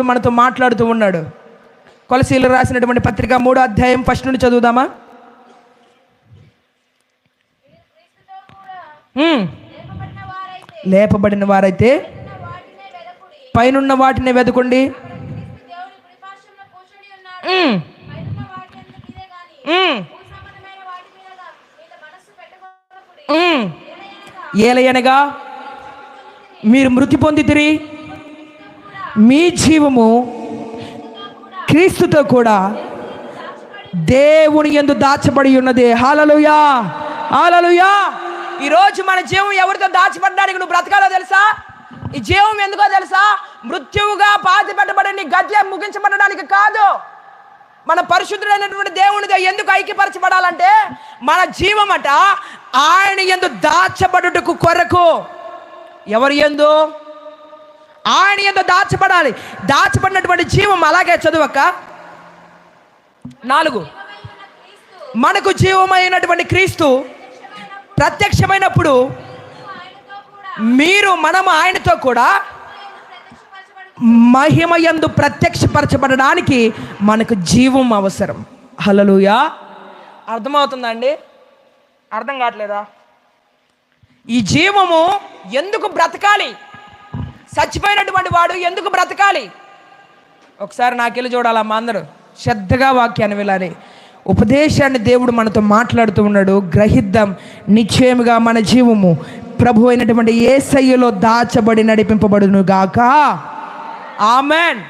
మనతో మాట్లాడుతూ ఉన్నాడు. కొలసీలు రాసినటువంటి పత్రిక 3వ అధ్యాయం 1 నుండి చదువుదామా? లేపబడిన వారైతే పైనున్న వాటిని వెదకండి. ఏలయనగా మీరు మృతి పొందితిరి, మీ జీవము క్రీస్తుతో కూడా దేవుని యందు దాచబడి ఉన్నది. హల్లెలూయా, హల్లెలూయా. ఈరోజు మన జీవం ఎవరితో దాచబడడానికి నువ్వు బ్రతకాలో తెలుసా? ఈ జీవం ఎందుకో తెలుసా? మృత్యువుగా పాతి పెట్టబడి గద్య ముగించబడడానికి కాదు. మన పరిశుద్ధుడైనటువంటి దేవునితో ఎందుకు ఐక్యపరచబడాలంటే మన జీవం అట ఆయన యందు దాచబడుటకు కొరకు. ఎవరి యందు? ఆయన యందు దాచబడాలి. దాచబడినటువంటి జీవం అలాగే చదువక 4 మనకు జీవమైనటువంటి క్రీస్తు ప్రత్యక్షమైనప్పుడు మనము ఆయనతో కూడా మహిమయందు ప్రత్యక్షపరచబడడానికి మనకు జీవం అవసరం. హల్లెలూయా. అర్థమవుతుందా అండి? అర్థం కావట్లేదా? ఈ జీవము ఎందుకు బ్రతకాలి? చచ్చిపోయినటువంటి వాడు ఎందుకు బ్రతకాలి? ఒకసారి నాకెళ్ళి చూడాలమ్మా, అందరూ శ్రద్ధగా వాక్యాన్ని వినాలి. ఉపదేశాన్ని దేవుడు మనతో మాట్లాడుతూ ఉన్నాడు. గ్రహిద్దాం. నిశ్చయముగా మన జీవము ప్రభు అయినటువంటి యేసయ్యలో దాచబడి నడిపింపబడును గాక. ఆమెన్.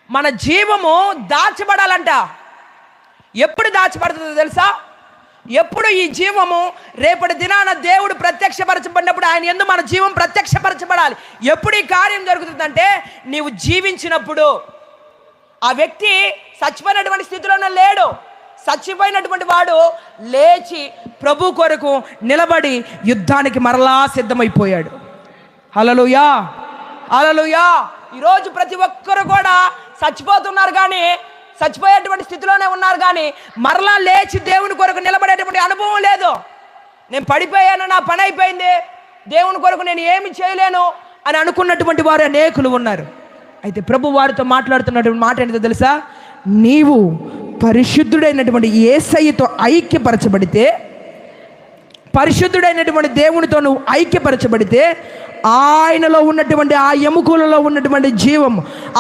మన జీవము దాచబడాలంట. ఎప్పుడు దాచబడుతుందో తెలుసా? ఎప్పుడు ఈ జీవము రేపటి దినాన దేవుడు ప్రత్యక్షపరచబడినప్పుడు ఆయన యందు మన జీవం ప్రత్యక్షపరచబడాలి. ఎప్పుడు ఈ కార్యం జరుగుతుందంటే నీవు జీవించినప్పుడు. ఆ వ్యక్తి చచ్చిపోయినటువంటి స్థితిలోనే లేడు. చచ్చిపోయినటువంటి వాడు లేచి ప్రభు కొరకు నిలబడి యుద్ధానికి మరలా సిద్ధమైపోయాడు. హల్లెలూయా, హల్లెలూయా. ఈరోజు ప్రతి ఒక్కరు కూడా చచ్చిపోతున్నారు, కానీ చచ్చిపోయేటువంటి స్థితిలోనే ఉన్నారు, కానీ మరలా లేచి దేవుని కొరకు నిలబడేటువంటి అనుభవం లేదు. నేను పడిపోయాను, నా పని అయిపోయింది, దేవుని కొరకు నేను ఏమి చేయలేను అని అనుకున్నటువంటి వారు అనేకులు ఉన్నారు. అయితే ప్రభు వారితో మాట్లాడుతున్నటువంటి మాట ఏంటో తెలుసా? నీవు పరిశుద్ధుడైనటువంటి యేసయ్యతో ఐక్యపరచబడితే, పరిశుద్ధుడైనటువంటి దేవునితో నువ్వు ఐక్యపరచబడితే ఆయనలో ఉన్నటువంటి ఆ ఎముకలలో ఉన్నటువంటి జీవం,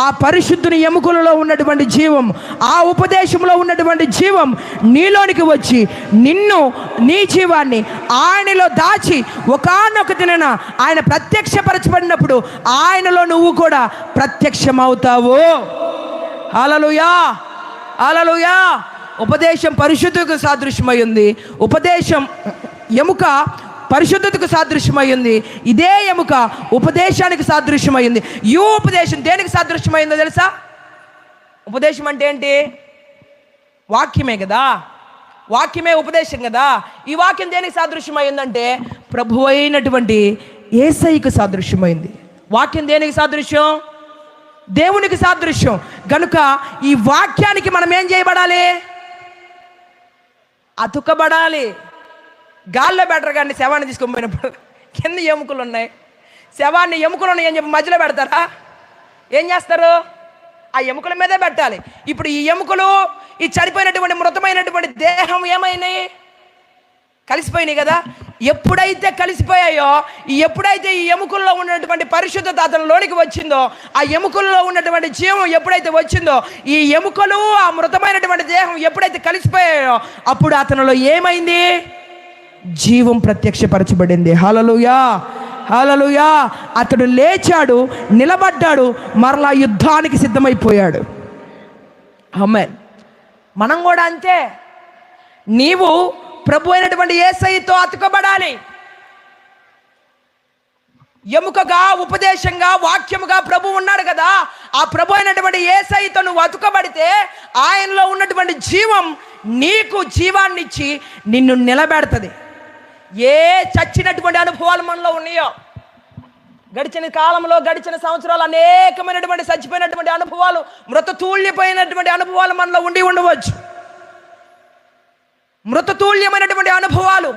ఆ పరిశుద్ధుని ఎముకలలో ఉన్నటువంటి జీవం, ఆ ఉపదేశంలో ఉన్నటువంటి జీవం నీలోనికి వచ్చి నీ జీవాన్ని ఆయనలో దాచి ఒకానొక దినాన ఆయన ప్రత్యక్షపరచబడినప్పుడు ఆయనలో నువ్వు కూడా ప్రత్యక్షమవుతావు. హల్లెలూయా, హల్లెలూయా. ఉపదేశం పరిశుద్ధకు సాదృశ్యమై ఉంది. ఉపదేశం ఎముక పరిశుద్ధతకు సాదృశ్యమైంది. ఇదే ఎముక ఉపదేశానికి సాదృశ్యమైంది. ఈ ఉపదేశం దేనికి సాదృశ్యమైందో తెలుసా? ఉపదేశం అంటే ఏంటి? వాక్యమే కదా. వాక్యమే ఉపదేశం కదా. ఈ వాక్యం దేనికి సాదృశ్యమైందంటే ప్రభు అయినటువంటి యేసయ్యకు సాదృశ్యమైంది. వాక్యం దేనికి సాదృశ్యం? దేవునికి సాదృశ్యం. గనుక ఈ వాక్యానికి మనం ఏం చేయబడాలి? అతుకబడాలి. గాల్లో బెటర్ కానీ శవాన్ని తీసుకొని పోయినప్పుడు కింద ఎముకలు ఉన్నాయి, శవాన్ని ఎముకలు ఉన్నాయి అని చెప్పి మధ్యలో పెడతారా? ఏం చేస్తారు? ఆ ఎముకల మీదే పెట్టాలి. ఇప్పుడు ఈ ఎముకలు, ఈ చనిపోయినటువంటి మృతమైనటువంటి దేహం ఏమైనాయి? కలిసిపోయినాయి కదా. ఎప్పుడైతే కలిసిపోయాయో, ఎప్పుడైతే ఈ ఎముకల్లో ఉన్నటువంటి పరిశుద్ధత అతనిలోనికి వచ్చిందో, ఆ ఎముకల్లో ఉన్నటువంటి జీవం ఎప్పుడైతే వచ్చిందో, ఈ ఎముకలు ఆ మృతమైనటువంటి దేహం ఎప్పుడైతే కలిసిపోయాయో అప్పుడు అతనిలో ఏమైంది? జీవం ప్రత్యక్షపరచబడింది. హల్లెలూయా, హల్లెలూయా. అతడు లేచాడు, నిలబడ్డాడు, మరలా యుద్ధానికి సిద్ధమైపోయాడు. ఆమేన్. మనం కూడా అంతే. నీవు ప్రభు అయినటువంటి యేసయ్యతో అతుకబడాలి. ఎముకగా, ఉపదేశంగా, వాక్యముగా ప్రభు ఉన్నాడు కదా. ఆ ప్రభు అయినటువంటి యేసయ్యతో నువ్వు అతుకబడితే ఆయనలో ఉన్నటువంటి జీవం నీకు జీవాన్నిచ్చి నిన్ను నిలబెడుతుంది. ఏ చచ్చినటువంటి అనుభవాలు మనలో ఉన్నాయో, గడిచిన కాలంలో, గడిచిన సంవత్సరాలు అనేకమైనటువంటి చచ్చిపోయినటువంటి అనుభవాలు, మృతతూల్యపోయినటువంటి అనుభవాలు మనలో ఉండవచ్చు. మృతతుల్యమైనటువంటి అనుభవాలు,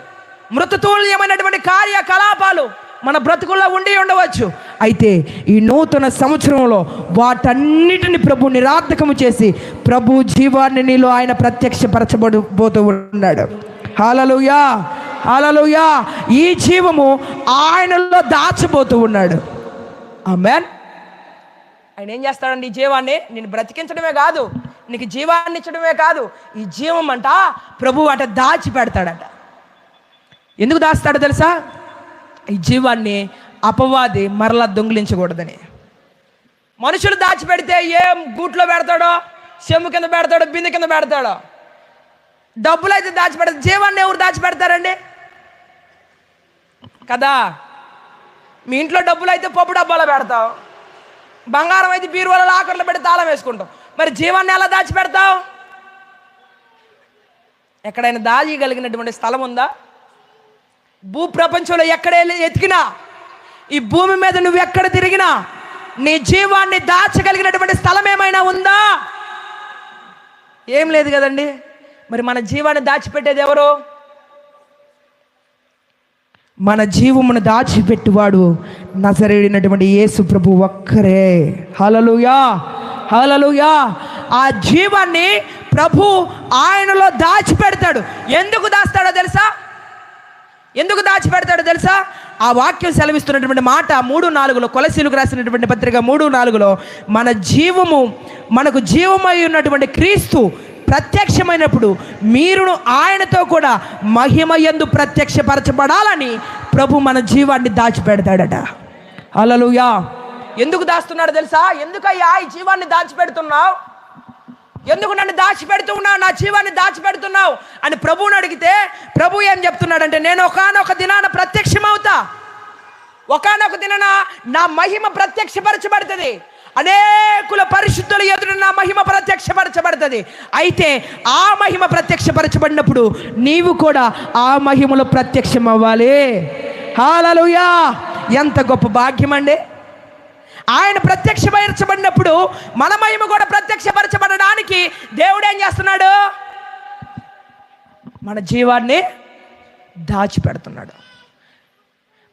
మృతతుల్యమైనటువంటి కార్యకలాపాలు మన బ్రతుకుల్లో ఉండి ఉండవచ్చు. అయితే ఈ నూతన సంవత్సరంలో వాటన్నిటిని ప్రభు నిరార్థకము చేసి ప్రభు జీవాన్ని నీలో ఆయన ప్రత్యక్షపరచబడిపోతూ ఉన్నాడు. హల్లెలూయా, హల్లెలూయా. ఈ జీవము ఆయనలో దాచబోతూ ఉన్నాడు. ఆమేన్. ఆయన ఏం చేస్తాడండి? ఈ జీవాన్ని నేను బ్రతికించడమే కాదు, నీకు జీవాన్ని ఇచ్చడమే కాదు, ఈ జీవం అంట ప్రభు అట దాచి పెడతాడట. ఎందుకు దాస్తాడో తెలుసా? ఈ జీవాన్ని అపవాది మరలా దొంగిలించకూడదని. మనుషులు దాచిపెడితే ఏం గూట్లో పెడతాడో, చెమ్ము కింద పెడతాడో, బిందె కింద పెడతాడో. డబ్బులు అయితే దాచిపెడతాడు, జీవాన్ని ఎవరు దాచిపెడతారండి? కదా. మీ ఇంట్లో డబ్బులు అయితే పప్పు డబ్బాలో పెడతావు, బంగారం అయితే బీరువాల లాకర్లో పెట్టి తాళం వేసుకుంటావు. మరి జీవాన్ని ఎలా దాచిపెడతావు? ఎక్కడైనా దాచగలిగినటువంటి స్థలం ఉందా? భూప్రపంచంలో ఎక్కడ ఎతికినా, ఈ భూమి మీద నువ్వు ఎక్కడ తిరిగినా నీ జీవాన్ని దాచగలిగినటువంటి స్థలం ఏమైనా ఉందా? ఏం లేదు కదండి. మరి మన జీవాన్ని దాచిపెట్టేది ఎవరు? మన జీవమును దాచిపెట్టువాడు నజరేయుడైనటువంటి యేసు ప్రభు ఒక్కరే. హల్లెలూయా, హల్లెలూయా. ఆ జీవాన్ని ప్రభు ఆయనలో దాచిపెడతాడు. ఎందుకు దాస్తాడో తెలుసా? ఎందుకు దాచిపెడతాడో తెలుసా? ఆ వాక్యం సెలవిస్తున్నటువంటి మాట 3:4 కొలసీలకు రాసినటువంటి పత్రిక 3:4 మన జీవము, మనకు జీవమై ఉన్నటువంటి క్రీస్తు ప్రత్యక్షమైనప్పుడు మీరును ఆయనతో కూడా మహిమయందు ప్రత్యక్షపరచబడాలని ప్రభు మన జీవాన్ని దాచిపెడతాడట. హల్లెలూయా. ఎందుకు దాస్తున్నాడు తెలుసా? ఎందుకయ్యా ఈ జీవాన్ని దాచిపెడుతున్నావు? ఎందుకు నన్ను దాచిపెడుతున్నావు, నా జీవాన్ని దాచిపెడుతున్నావు అని ప్రభువుని అడిగితే ప్రభు ఏం చెప్తున్నాడంటే, నేను ఒకానొక దినాన ప్రత్యక్షమవుతా, ఒకానొక దినాన నా మహిమ ప్రత్యక్షపరచబడుతుంది, అనేకుల పరిశుద్ధుల ఎదుట నా మహిమ ప్రత్యక్షపరచబడుతుంది. అయితే ఆ మహిమ ప్రత్యక్షపరచబడినప్పుడు నీవు కూడా ఆ మహిమలో ప్రత్యక్షం అవ్వాలి. హల్లెలూయా. ఎంత గొప్ప భాగ్యం అండి. ఆయన ప్రత్యక్షపరచబడినప్పుడు మన మహిమ కూడా ప్రత్యక్షపరచబడడానికి దేవుడు ఏం చేస్తున్నాడు? మన జీవాన్ని దాచిపెడుతున్నాడు.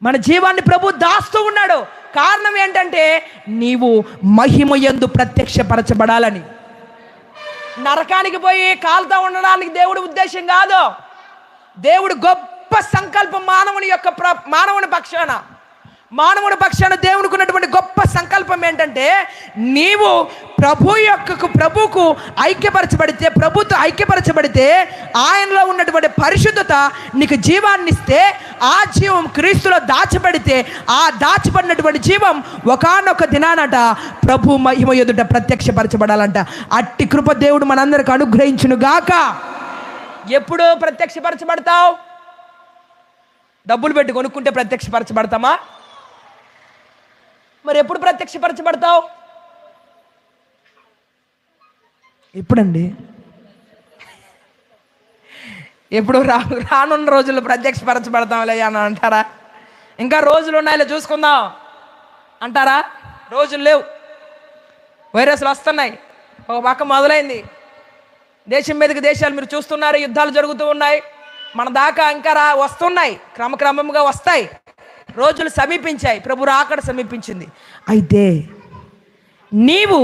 మన జీవాన్ని ప్రభు దాస్తూ ఉన్నాడు. కారణం ఏంటంటే నీవు మహిమయందు ప్రత్యక్షపరచబడాలని. నరకానికి పోయి కాలుతా ఉండడానికి దేవుడి ఉద్దేశం కాదు. దేవుడు గొప్ప సంకల్పం మానవుని పక్షాన దేవునికి ఉన్నటువంటి గొప్ప సంకల్పం ఏంటంటే, నీవు ప్రభువుకు ఐక్యపరచబడితే, ప్రభుతో ఐక్యపరచబడితే, ఆయనలో ఉన్నటువంటి పరిశుద్ధత నీకు జీవాన్ని ఇస్తే, ఆ జీవం క్రీస్తులో దాచబడితే, ఆ దాచబడినటువంటి జీవం ఒకానొక దినానట ప్రభు మహిమ ఎదుట ప్రత్యక్షపరచబడాలంట. అట్టి కృప దేవుడు మనందరికి అనుగ్రహించును గాక. ఎప్పుడు ప్రత్యక్షపరచబడతావు? డబ్బులు పెట్టి కొనుక్కుంటే ప్రత్యక్షపరచబడతామా? మరి ఎప్పుడు ప్రత్యక్షపరచబడతావు? ఎప్పుడండి? ఎప్పుడు రానున్న రోజుల్లో ప్రత్యక్షపరచబడతాంలే అని అంటారా? ఇంకా రోజులు ఉన్నాయిలే చూసుకుందాం అంటారా? రోజులు లేవు, వైరస్లు వస్తున్నాయి. ఒక పక్క మొదలైంది, దేశం మీదకి దేశాలు మీరు చూస్తున్నారు, యుద్ధాలు జరుగుతూ ఉన్నాయి. మన దాకా ఇంకా వస్తున్నాయి, క్రమక్రమంగా వస్తాయి. రోజులు సమీపించాయి, ప్రభు రాకడ సమీపించింది. అయితే నీవు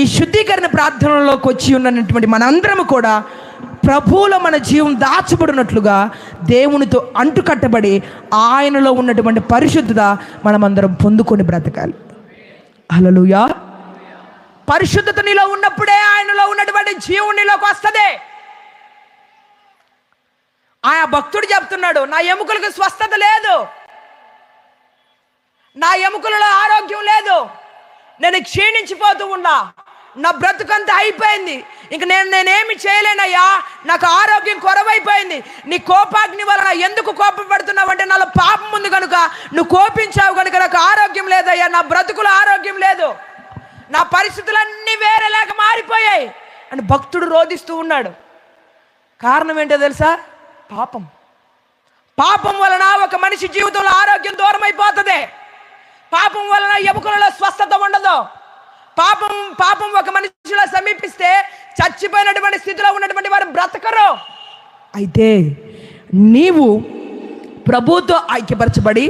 ఈ శుద్ధీకరణ ప్రార్థనలోకి వచ్చి ఉన్నటువంటి మనందరము కూడా ప్రభువులో మన జీవం దాచబడినట్లుగా దేవునితో అంటుకట్టబడి ఆయనలో ఉన్నటువంటి పరిశుద్ధత మనమందరం పొందుకొని బ్రతకాలి. హల్లెలూయా. పరిశుద్ధత నీలో ఉన్నప్పుడే ఆయనలో ఉన్నటువంటి జీవం నీలోకి వస్తుంది. ఆయా భక్తుడు చెప్తున్నాడు, నా ఎముకలకు స్వస్థత లేదు, నా ఎముకలలో ఆరోగ్యం లేదు, నేను క్షీణించిపోతూ ఉన్నా, నా బ్రతుకంతా అయిపోయింది, ఇంక నేనేమి చేయలేనయ్యా, నాకు ఆరోగ్యం కొరవైపోయింది. నీ కోపాగ్ని వలన ఎందుకు కోపపడుతున్నావు అంటే, నాలో పాపం ఉంది కనుక, నువ్వు కోపించావు కనుక నాకు ఆరోగ్యం లేదయ్యా, నా బ్రతుకులో ఆరోగ్యం లేదు, నా పరిస్థితులన్నీ వేరేలాగా మారిపోయాయి అని భక్తుడు రోధిస్తూ ఉన్నాడు. కారణం ఏంటో తెలుసా? పాపం వలన ఒక మనిషి జీవితంలో ఆరోగ్యం దూరం అయిపోతుంది. పాపం వలన ఎముకలలో స్వస్థత ఉండదు. పాపం ఒక మనిషిలో సమీపిస్తే చచ్చిపోయినటువంటి స్థితిలో ఉన్నటువంటి వారు బ్రతకరు. అయితే నీవు ప్రభువుతో ఐక్యపరచబడి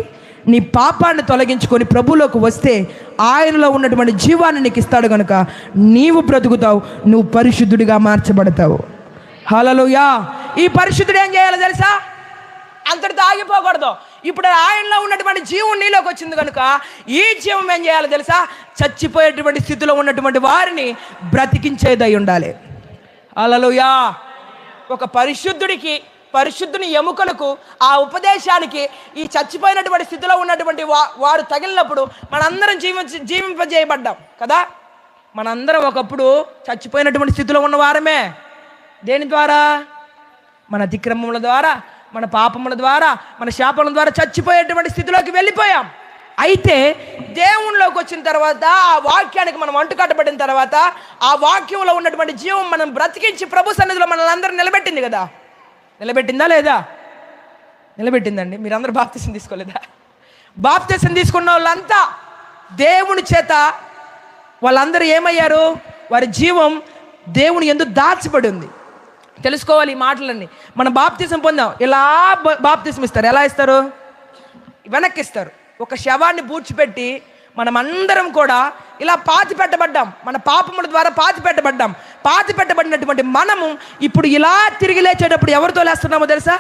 నీ పాపాన్ని తొలగించుకొని ప్రభువులోకి వస్తే ఆయనలో ఉన్నటువంటి జీవాన్ని నీకు ఇస్తాడు కనుక నీవు బ్రతుకుతావు, నువ్వు పరిశుద్ధుడిగా మార్చబడతావు. హల్లెలూయా. ఈ పరిశుద్ధుడు ఏం చేయాలో తెలుసా? అంతటితో ఆగిపోకూడదు. ఇప్పుడు ఆయనలో ఉన్నటువంటి జీవం నీలోకి వచ్చింది కనుక ఈ జీవం ఏం చేయాలో తెలుసా? చచ్చిపోయేటువంటి స్థితిలో ఉన్నటువంటి వారిని బ్రతికించేదై ఉండాలి. హల్లెలూయా. ఒక పరిశుద్ధుని ఎముకలకు, ఆ ఉపదేశానికి ఈ చచ్చిపోయినటువంటి స్థితిలో ఉన్నటువంటి వారు తగిలినప్పుడు మనందరం జీవింపజేయబడ్డాం కదా. మనందరం ఒకప్పుడు చచ్చిపోయినటువంటి స్థితిలో ఉన్న వారమే. దేని ద్వారా? మన అతిక్రమముల ద్వారా, మన పాపముల ద్వారా, మన శాపముల ద్వారా చచ్చిపోయేటువంటి స్థితిలోకి వెళ్ళిపోయాం. అయితే దేవునిలోకి వచ్చిన తర్వాత, ఆ వాక్యానికి మనం అంటుకట్టబడిన తర్వాత, ఆ వాక్యంలో ఉన్నటువంటి జీవం మనం బ్రతికించి ప్రభు సన్నిధిలో మనల్ని అందరూ నిలబెట్టింది కదా. నిలబెట్టిందా లేదా? నిలబెట్టిందండి. మీరందరూ బాప్తిసం తీసుకోలేదా? బాప్తిసం తీసుకున్న వాళ్ళంతా దేవుని చేత వాళ్ళందరూ ఏమయ్యారు? వారి జీవం దేవుని యందు దాచబడి ఉంది. తెలుసుకోవాలి ఈ మాటలన్నీ. మనం బాప్తిసం పొందాం, ఇలా బాప్తిసం ఇస్తారు. ఎలా ఇస్తారు? వెనక్కి ఇస్తారు. ఒక శవాన్ని పూడ్చిపెట్టి మనం అందరం కూడా ఇలా పాతి పెట్టబడ్డాం. మన పాపముల ద్వారా పాతి పెట్టబడ్డాం. పాతి పెట్టబడినటువంటి మనము ఇప్పుడు ఇలా తిరిగి లేచేటప్పుడు ఎవరితో లేస్తున్నామో తెలుసా?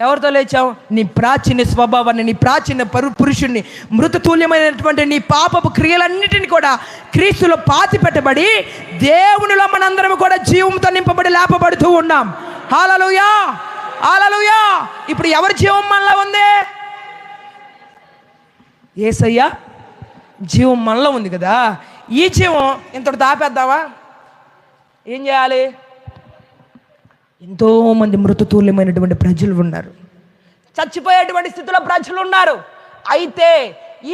ఎవరితో లేచావు? నీ ప్రాచీన స్వభావాన్ని, నీ ప్రాచీన పురుషుణ్ణి, మృతతుల్యమైనటువంటి నీ పాపపు క్రియలన్నిటిని కూడా క్రీస్తులో పాతి పెట్టబడి దేవునిలో మనందరం కూడా జీవంతో నింపబడి లేపబడుతూ ఉన్నాం. హల్లెలూయా, హల్లెలూయా. ఇప్పుడు ఎవరి జీవం మనలో ఉంది? యేసయ్య జీవం మనలో ఉంది కదా. ఈ జీవం ఇంతటి ఆపేద్దామా? ఏం చేయాలి? ఎంతోమంది మృతతుల్యమైనటువంటి ప్రజలు ఉన్నారు, చచ్చిపోయేటువంటి స్థితిలో ప్రజలు ఉన్నారు. అయితే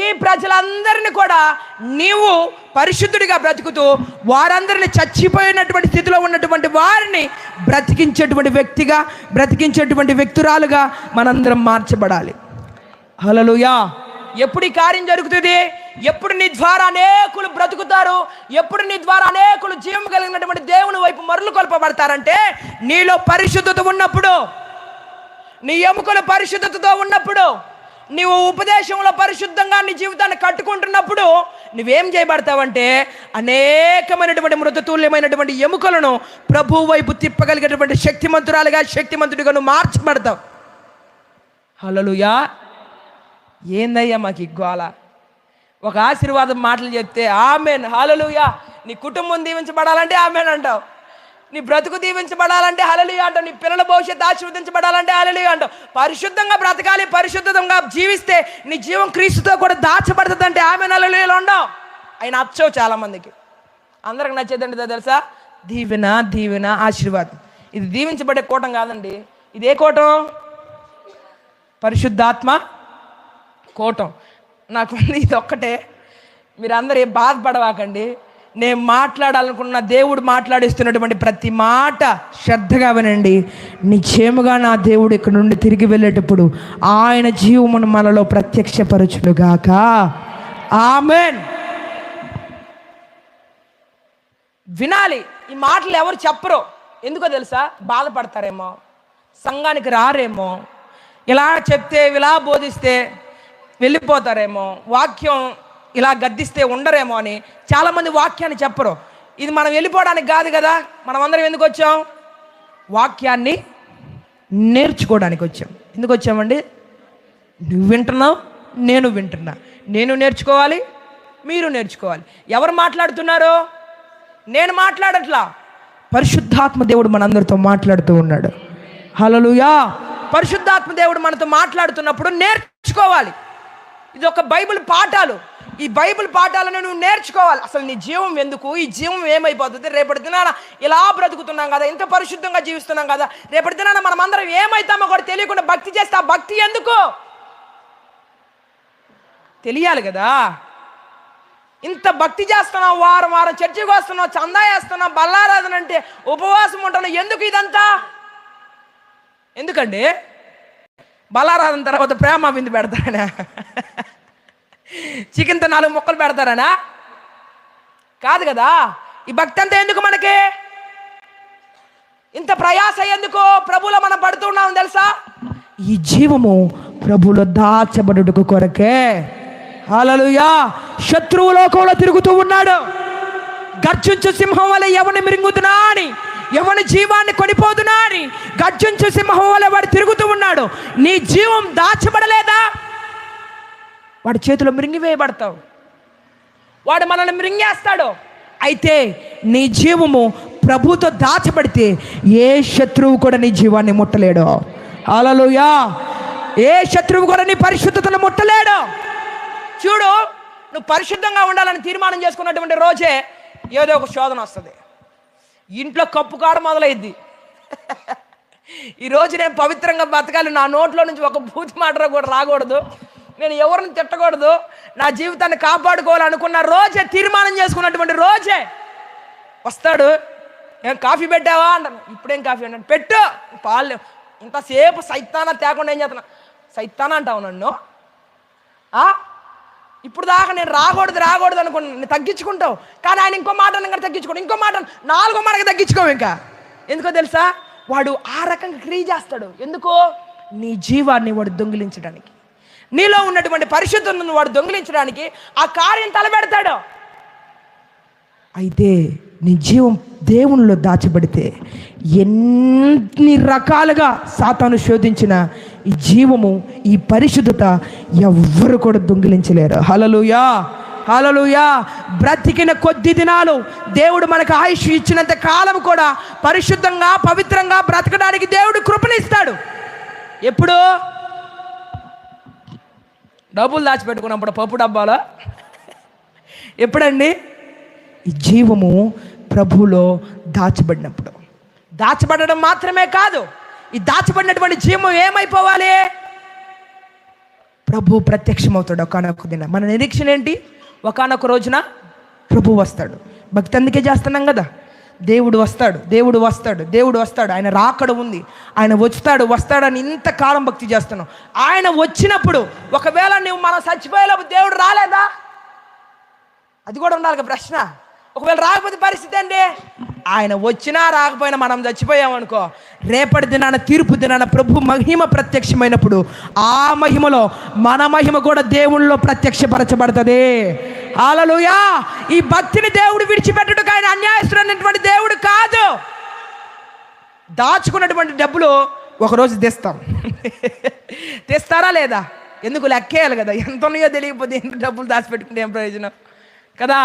ఈ ప్రజలందరినీ కూడా నీవు పరిశుద్ధుడిగా బ్రతుకుతూ వారందరినీ చచ్చిపోయినటువంటి స్థితిలో ఉన్నటువంటి వారిని బ్రతికించేటువంటి వ్యక్తిగా, బ్రతికించేటువంటి వ్యక్తురాలుగా మనందరం మార్చబడాలి. హల్లెలూయా. ఎప్పుడు ఈ కార్యం జరుగుతుంది? ఎప్పుడు నీ ద్వారా అనేకులు బ్రతుకుతారు, ఎప్పుడు నీ ద్వారా అనేకులు జీవం కలిగినటువంటి దేవుని వైపు మరలు కొల్పబడతారంటే నీలో పరిశుద్ధత ఉన్నప్పుడు, నీ ఎముకలు పరిశుద్ధతతో ఉన్నప్పుడు, నీవు ఉపదేశంలో పరిశుద్ధంగా నీ జీవితాన్ని కట్టుకుంటున్నప్పుడు నువ్వేం చేయబడతావంటే అనేకమైనటువంటి మృతతుల్యమైనటువంటి ఎముకలను ప్రభు వైపు తిప్పగలిగేటువంటి శక్తిమంతుడిగా నువ్వు మార్చబడతావు. హల్లెలూయా. ఏందయ్యా మాకు ఇగ్గోల? ఒక ఆశీర్వాదం మాటలు చెప్తే ఆమెన్, హల్లెలూయా. నీ కుటుంబం దీవించబడాలంటే ఆమెన్ అంటావు, నీ బ్రతుకు దీవించబడాలంటే హల్లెలూయా అంటావు, నీ పిల్లల భవిష్యత్తు ఆశీర్వదించబడాలంటే హల్లెలూయా అంటావు. పరిశుద్ధంగా బ్రతకాలి, పరిశుద్ధంగా జీవిస్తే నీ జీవం క్రీస్తుతో కూడా దాచబడుతుంది అంటే ఆమెన్, హల్లెలూయాలో ఉండవు. ఆయన నచ్చవు చాలామందికి. అందరికి నచ్చేదండి తెలుసా? దీవెన ఆశీర్వాదం. ఇది దీవించబడే కూటం కాదండి. ఇదే కూటం? పరిశుద్ధాత్మ కూటం. నాకు ఇది ఒక్కటే. మీరు అందరూ ఏం బాధపడవాకండి. నేను మాట్లాడాలనుకున్న దేవుడు మాట్లాడిస్తున్నటువంటి ప్రతి మాట శ్రద్ధగా వినండి. నిశ్చయముగా నా దేవుడు ఇక్కడ నుండి తిరిగి వెళ్ళేటప్పుడు ఆయన జీవమును మనలో ప్రత్యక్షపరచునుగాక. ఆమెన్. వినాలి. ఈ మాటలు ఎవరు చెప్పరు. ఎందుకో తెలుసా? బాధపడతారేమో, సంఘానికి రారేమో, ఇలా చెప్తే ఇలా బోధిస్తే వెళ్ళిపోతారేమో, వాక్యం ఇలా గద్దిస్తే ఉండరేమో అని చాలామంది వాక్యాన్ని చెప్పరు. ఇది మనం వెళ్ళిపోవడానికి కాదు కదా. మనం అందరం ఎందుకు వచ్చాం? వాక్యాన్ని నేర్చుకోవడానికి వచ్చాం. ఎందుకు వచ్చామండి? నువ్వు వింటున్నావు, నేను వింటున్నా. నేను నేర్చుకోవాలి, మీరు నేర్చుకోవాలి. ఎవరు మాట్లాడుతున్నారు? నేను మాట్లాడట్లా. పరిశుద్ధాత్మ దేవుడు మనందరితో మాట్లాడుతూ ఉన్నాడు. హల్లెలూయా. పరిశుద్ధాత్మ దేవుడు మనతో మాట్లాడుతున్నప్పుడు నేర్చుకోవాలి. ఇది ఒక బైబిల్ పాఠాలు. ఈ బైబిల్ పాఠాలను నువ్వు నేర్చుకోవాలి. అసలు నీ జీవం ఎందుకు? ఈ జీవం ఏమైపోతుంది? రేపటి దినాన ఇలా బ్రతుకుతున్నాం కదా, ఇంత పరిశుద్ధంగా జీవిస్తున్నాం కదా, రేపటి దినాన మనం అందరం ఏమైతామో కూడా తెలియకుండా భక్తి చేస్తే ఆ భక్తి ఎందుకు తెలియాలి కదా. ఇంత భక్తి చేస్తున్నావు, వారం వారం చర్చికి వస్తున్నావు, చందా వేస్తున్నావు, బల్లారాధన అంటే ఉపవాసం ఉంటాను, ఎందుకు ఇదంతా? ఎందుకండి? బల్లారాధన తర్వాత ప్రేమ విందు పెడతారనా? చికెన్తో 4 ముక్కలు పెడతారనా? కాదు కదా. ఈ భక్తి అంతా ఎందుకు మనకి? ఇంత ప్రయాస ఎందుకు? ప్రభువులో మనం పడుతున్నాం తెలుసా? ఈ జీవము ప్రభువులో దాచబడుటకు కొరకే. హల్లెలూయా. శత్రువు లోకంలో తిరుగుతూ ఉన్నాడు. గర్జించు సింహం వలె ఎవరిని మిరింగుతున్నా అని, ఎవరి జీవాన్ని కొనిపోతున్నా అని గర్జించు సింహం వలె వాడు తిరుగుతూ ఉన్నాడు. నీ జీవం దాచబడలేదా? వాడి చేతిలో మిరింగివేయబడతావు. వాడు మనల్ని మిరింగేస్తాడు. అయితే నీ జీవము ప్రభుతో దాచబడితే ఏ శత్రువు కూడా నీ జీవాన్ని ముట్టలేడు. హల్లెలూయా. ఏ శత్రువు కూడా నీ పరిశుద్ధతను ముట్టలేడు. చూడు, నువ్వు పరిశుద్ధంగా ఉండాలని తీర్మానం చేసుకున్నటువంటి రోజే ఏదో ఒక శోధన వస్తుంది. ఇంట్లో కప్పు కాడ మొదలైద్ది. ఈరోజు నేను పవిత్రంగా బతకాలి, నా నోట్లో నుంచి ఒక బూతు మాట కూడా రాకూడదు, నేను ఎవరిని తిట్టకూడదు, నా జీవితాన్ని కాపాడుకోవాలనుకున్న రోజే, తీర్మానం చేసుకున్నటువంటి రోజే వస్తాడు. ఏం కాఫీ పెట్టావా అంటాను. ఇప్పుడేం కాఫీ అంటాను. పెట్టు పాలు. ఇంతసేపు సైతానా తేకుండా ఏం చేస్తున్నా? సైతానా అంటావు నన్ను. ఇప్పుడు దాకా నేను రాకూడదు అనుకున్నాను. నేను తగ్గించుకుంటావు, కానీ ఆయన ఇంకో మాట ఇంకా తగ్గించుకోండి, ఇంకో మాట, 4వ మాటకి తగ్గించుకోవు. ఇంకా ఎందుకో తెలుసా? వాడు ఆ రకంగా క్రియ చేస్తాడు. ఎందుకో? నీ జీవాన్ని వాడు దొంగిలించడానికి, నీలో ఉన్నటువంటి పరిశుద్ధతను వాడు దొంగిలించడానికి ఆ కార్యం తలపెడతాడు. అయితే నీ జీవం దేవునిలో దాచబడితే ఎన్ని రకాలుగా సాతాను శోధించిన ఈ జీవము, ఈ పరిశుద్ధత ఎవ్వరు కూడా దొంగిలించలేరు. హల్లెలూయా. హల్లెలూయా. బ్రతికిన కొద్ది దినాలు దేవుడు మనకు ఆయుష్ ఇచ్చినంత కాలం కూడా పరిశుద్ధంగా పవిత్రంగా బ్రతకడానికి దేవుడు కృపనిస్తాడు. ఎప్పుడు? డబ్బులు దాచిపెట్టుకున్నప్పుడు, పప్పు డబ్బాలో. ఎప్పుడండి? ఈ జీవము ప్రభువులో దాచబడినప్పుడు. దాచబడడం మాత్రమే కాదు, ఈ దాచబడినటువంటి జీవం ఏమైపోవాలి? ప్రభు ప్రత్యక్షమవుతాడు ఒకానొక దిన. మన నిరీక్షణ ఏంటి? ఒకానొక రోజున ప్రభు వస్తాడు. భక్తి అందుకే చేస్తున్నాం కదా. దేవుడు వస్తాడు, దేవుడు వస్తాడు, దేవుడు వస్తాడు, ఆయన రాకడ ఉంది, ఆయన వస్తాడని ఇంతకాలం భక్తి చేస్తున్నాం. ఆయన వచ్చినప్పుడు ఒకవేళ నువ్వు మనం చచ్చిపోయేలోపు దేవుడు రాలేదా? అది కూడా ఉండాలి ప్రశ్న. ఒకవేళ రాకపోతే పరిస్థితి అండి, ఆయన వచ్చినా రాకపోయినా మనం చచ్చిపోయామనుకో, రేపటి దినాన తీర్పు దినాన ప్రభు మహిమ ప్రత్యక్షమైనప్పుడు ఆ మహిమలో మన మహిమ కూడా దేవుళ్ళలో ప్రత్యక్షపరచబడుతుంది. హల్లెలూయా. ఈ భక్తిని దేవుడు విడిచిపెట్టుటకు ఆయన అన్యాయస్తుడైనటువంటి దేవుడు కాదు. దాచుకున్నటువంటి డబ్బులు ఒకరోజు తెస్తాం. తెస్తారా లేదా? ఎందుకు? లెక్కేయాలి కదా. ఎంత ఉన్నాయో తెలియకపోతే ఎంత డబ్బులు దాచిపెట్టుకుంటే ఏం ప్రయోజనం కదా.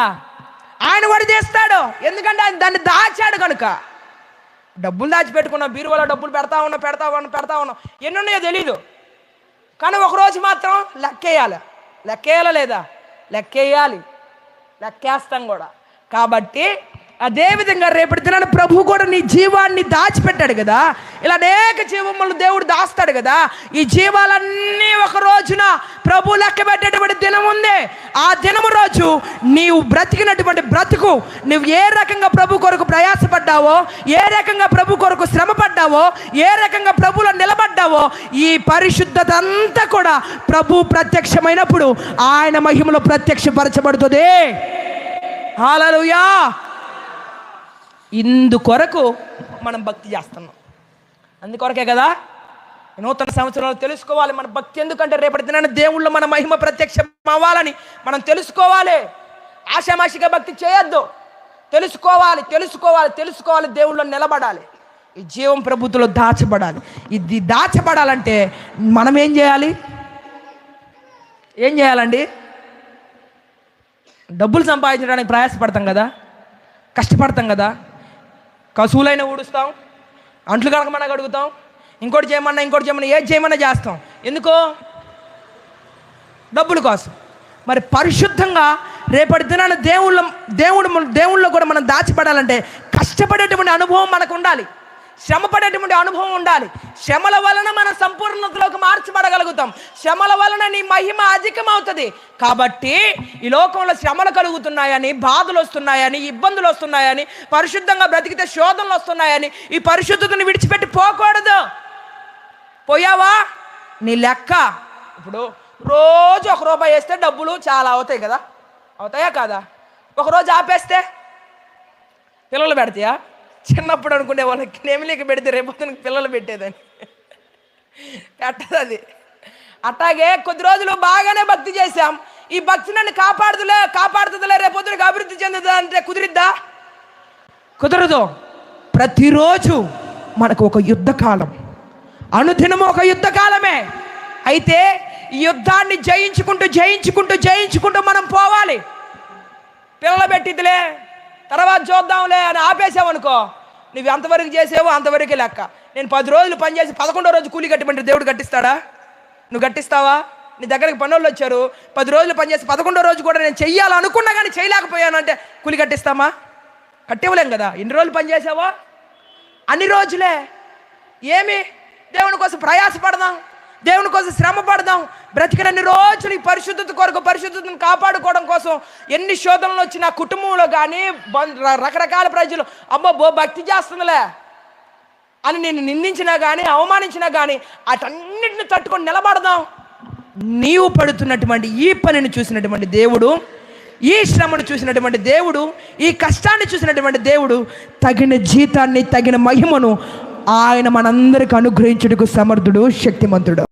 ఆయన కూడా చేస్తాడు, ఎందుకంటే ఆయన దాన్ని దాచాడు కనుక. డబ్బులు దాచిపెట్టుకున్నాం, బీరువాలో డబ్బులు పెడతా ఉన్నాం, ఎన్ని ఉన్నాయో తెలీదు, కానీ ఒకరోజు మాత్రం లెక్కేయాలా లేదా? లెక్కేయాలి, లెక్కేస్తాం కూడా. కాబట్టి అదేవిధంగా రేపటి దినాన ప్రభు కూడా నీ జీవాన్ని దాచిపెట్టాడు కదా. ఇలా అనేక జీవములు దేవుడు దాస్తాడు కదా. ఈ జీవాలన్నీ ఒక రోజున ప్రభు లెక్క పెట్టేటువంటి దినం ఉంది. ఆ దినము రోజు నీవు బ్రతికినటువంటి బ్రతుకు, నువ్వు ఏ రకంగా ప్రభు కొరకు ప్రయాసపడ్డావో, ఏ రకంగా ప్రభు కొరకు శ్రమ పడ్డావో, ఏ రకంగా ప్రభులో నిలబడ్డావో, ఈ పరిశుద్ధత అంతా కూడా ప్రభు ప్రత్యక్షమైనప్పుడు ఆయన మహిమలో ప్రత్యక్షపరచబడుతుంది. హల్లెలూయా. ఇందుకొరకు మనం భక్తి చేస్తున్నాం. అందుకొరకే కదా నూతన సంవత్సరంలో తెలుసుకోవాలి మన భక్తి. ఎందుకంటే రేపటి దినాన దేవుళ్ళు మన మహిమ ప్రత్యక్షం అవ్వాలని మనం తెలుసుకోవాలి. ఆషామాషిగా భక్తి చేయొద్దు. తెలుసుకోవాలి, దేవుళ్ళో నిలబడాలి. ఈ జీవం ప్రభుత్వంలో దాచబడాలి. ఇది దాచబడాలంటే మనం ఏం చేయాలండి? డబ్బులు సంపాదించడానికి ప్రయాసపడతాం కదా, కష్టపడతాం కదా. కసువులైనా ఊడుస్తాం, అంట్లు కడగమన్నా కడుగుతాం, ఇంకోటి చేయమన్నా ఏది చేయమన్నా చేస్తాం. ఎందుకో? డబ్బుల కోసం. మరి పరిశుద్ధంగా రేపటి దినాన దేవుళ్ళలో కూడా మనం దాచిపడాలంటే కష్టపడేటువంటి అనుభవం మనకు ఉండాలి, శ్రమపడేటువంటి అనుభవం ఉండాలి. శ్రమల వలన మనం సంపూర్ణతలోకి మార్చబడగలుగుతాం. శ్రమల వలన నీ మహిమ అధికమవుతుంది. కాబట్టి ఈ లోకంలో శ్రమలు కలుగుతున్నాయని, బాధలు వస్తున్నాయని, ఇబ్బందులు వస్తున్నాయని, పరిశుద్ధంగా బ్రతికితే శోధనలు వస్తున్నాయని ఈ పరిశుద్ధతను విడిచిపెట్టి పోకూడదు. పోయావా? నీ లెక్క. ఇప్పుడు రోజు ₹1 వేస్తే డబ్బులు చాలా అవుతాయి కదా, అవుతాయా కాదా? ఒకరోజు ఆపేస్తే పిల్లలు పెడతాయా? చిన్నప్పుడు అనుకునే వాళ్ళకి నెమిలికి పెడితే రేపు పిల్లలు పెట్టేదని. పెట్టదు అది. అట్లాగే కొద్ది రోజులు బాగానే భక్తి చేశాం, ఈ భక్తి నన్ను కాపాడుతుందిలే రేపొద్దునకి అభివృద్ధి చెందుదా అంటే కుదిరిద్దా? కుదరదు. ప్రతిరోజు మనకు ఒక యుద్ధకాలం, అనుదినము ఒక యుద్ధకాలమే. అయితే ఈ యుద్ధాన్ని జయించుకుంటూ మనం పోవాలి. పిల్లలు పెట్టిద్దిలే తర్వాత చూద్దాంలే అని ఆపేసావనుకో, నువ్వు ఎంతవరకు చేసావో అంతవరకే లెక్క. నేను 10 రోజులు పనిచేసి 11వ రోజు కూలి కట్టమంటే దేవుడు కట్టిస్తాడా? నువ్వు కట్టిస్తావా? నీ దగ్గరికి పనులు వచ్చారు, 10 రోజులు పనిచేసి 11వ రోజు కూడా నేను చెయ్యాలనుకున్నా కానీ చేయలేకపోయాను అంటే కూలి కట్టిస్తామా? కట్టివ్వలేం కదా. ఎన్ని రోజులు పనిచేసావో అన్ని రోజులే. ఏమి దేవుని కోసం ప్రయాసపడదాం, దేవుని కోసం శ్రమ పడదాం. బ్రతికినన్ని రోజులు ఈ పరిశుద్ధతను కాపాడుకోవడం కోసం ఎన్ని శోధనలు వచ్చినా కుటుంబంలో కానీ రకరకాల ప్రజలు అమ్మో భక్తి చేస్తుందిలే అని నేను నిందించినా కానీ అవమానించినా కానీ అటన్నిటిని తట్టుకొని నిలబడదాం. నీవు పడుతున్నటువంటి ఈ పనిని చూసినటువంటి దేవుడు, ఈ శ్రమను చూసినటువంటి దేవుడు, ఈ కష్టాన్ని చూసినటువంటి దేవుడు తగిన జీతాన్ని, తగిన మహిమను ఆయన మనందరికి అనుగ్రహించుటకు సమర్థుడు, శక్తిమంతుడు.